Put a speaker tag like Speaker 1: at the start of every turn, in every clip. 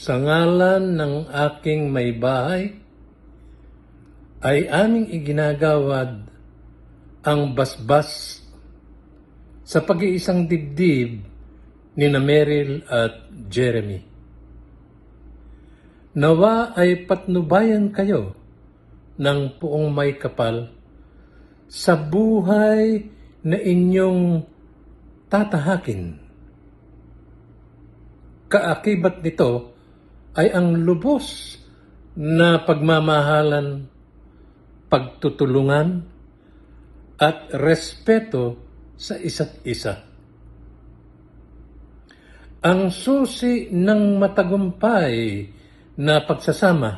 Speaker 1: Sa ngalan ng aking may bahay, ay aming iginagawad ang basbas sa pag-iisang dibdib ni na Meryl at Jeremy. Nawa ay patnubayan kayo ng puong may kapal sa buhay na inyong tatahakin. Kaakibat nito ay ang lubos na pagmamahalan, pagtutulungan, at respeto sa isa't isa. Ang susi ng matagumpay na pagsasama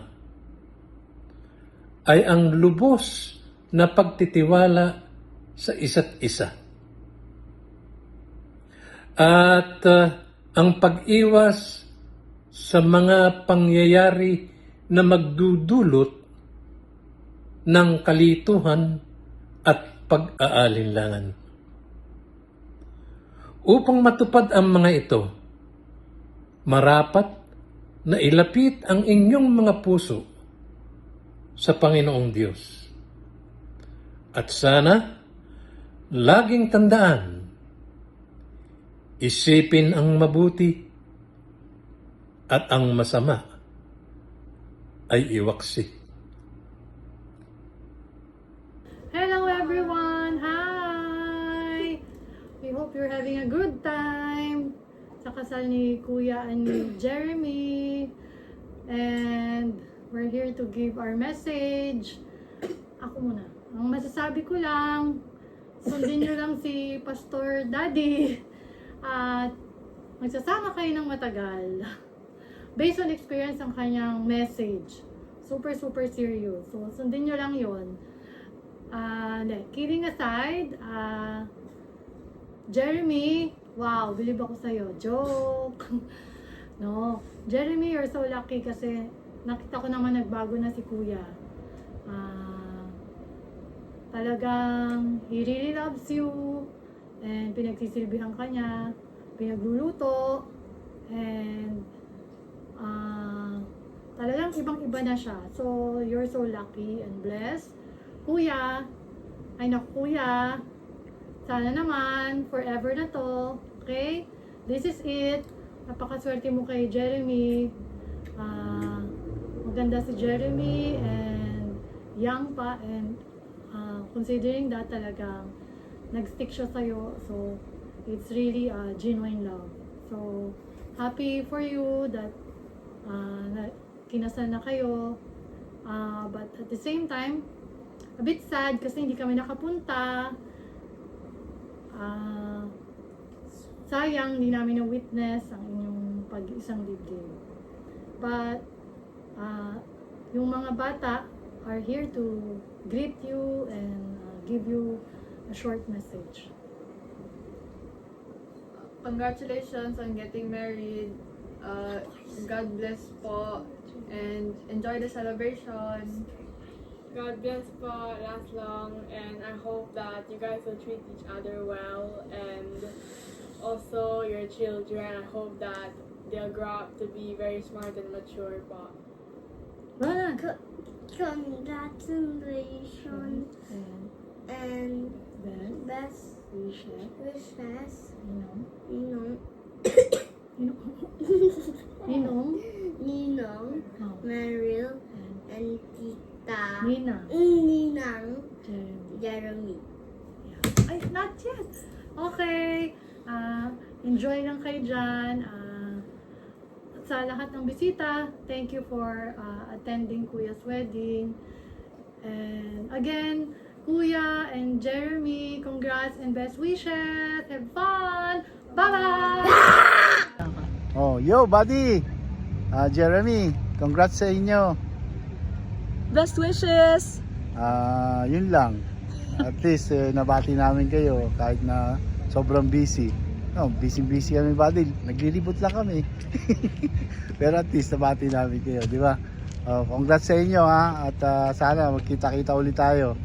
Speaker 1: ay ang lubos na pagtitiwala sa isa't isa. At ang pag-iwas sa mga pangyayari na magdudulot ng kalituhan at pag-aalinlangan. Upang matupad ang mga ito, marapat na ilapit ang inyong mga puso sa Panginoong Diyos. At sana, laging tandaan, isipin ang mabuti at ang masama ay iwaksi.
Speaker 2: Hello everyone! Hi! We hope you're having a good time sa kasal ni Kuya and ni Jeremy. And we're here to give our message. Ako muna. Ang masasabi ko lang, sundin nyo lang si Pastor Daddy at magsasama kayo ng matagal. Based on experience ang kanyang message. Super serious. So, sundin nyo lang yun. Kidding aside, Jeremy, wow, believe ako sa'yo. Joke. No. Jeremy, you're so lucky kasi nakita ko naman nagbago na si Kuya. Talagang he really loves you and pinagsisilbihan ka niya, pinagluluto, and talagang ibang-iba na siya. So, you're so lucky and blessed. Kuya, Kuya, sana naman, forever na to, okay? This is it. Napakaswerte mo kay Jeremy. Maganda si Jeremy and young pa, and considering that talagang nag-stick siya sa'yo. So, it's really a genuine love. So, happy for you that kinasal na kayo. But at the same time, a bit sad kasi hindi kami nakapunta. Sayang, hindi namin na-witness ang inyong pag-isang dibdib. But, yung mga bata are here to greet you and give you a short message.
Speaker 3: Congratulations on getting married. God bless po and enjoy the celebration.
Speaker 4: God bless po, last long, and I hope that you guys will treat each other well, and also your children, I hope that they'll grow up to be very smart and mature po.
Speaker 5: Congratulations and best
Speaker 2: Wishes.
Speaker 5: Ninong, Meryl, and Tita Ninang, Jeremy.
Speaker 2: Ay, not yet. Okay. Enjoy lang kayo dyan. Sa lahat ng bisita, thank you for attending Kuya's wedding. And again, Kuya and Jeremy, congrats and best wishes. Have fun. Bye-bye!
Speaker 6: Oh, yo, buddy! Jeremy, congrats sa inyo.
Speaker 7: Best wishes!
Speaker 6: Yun lang. At least, nabati namin kayo kahit na sobrang busy. No, busy kami, buddy. Naglilibot lang kami. Pero at least, nabati namin kayo, di ba? Congrats sa inyo, ha? At sana magkita-kita ulit tayo.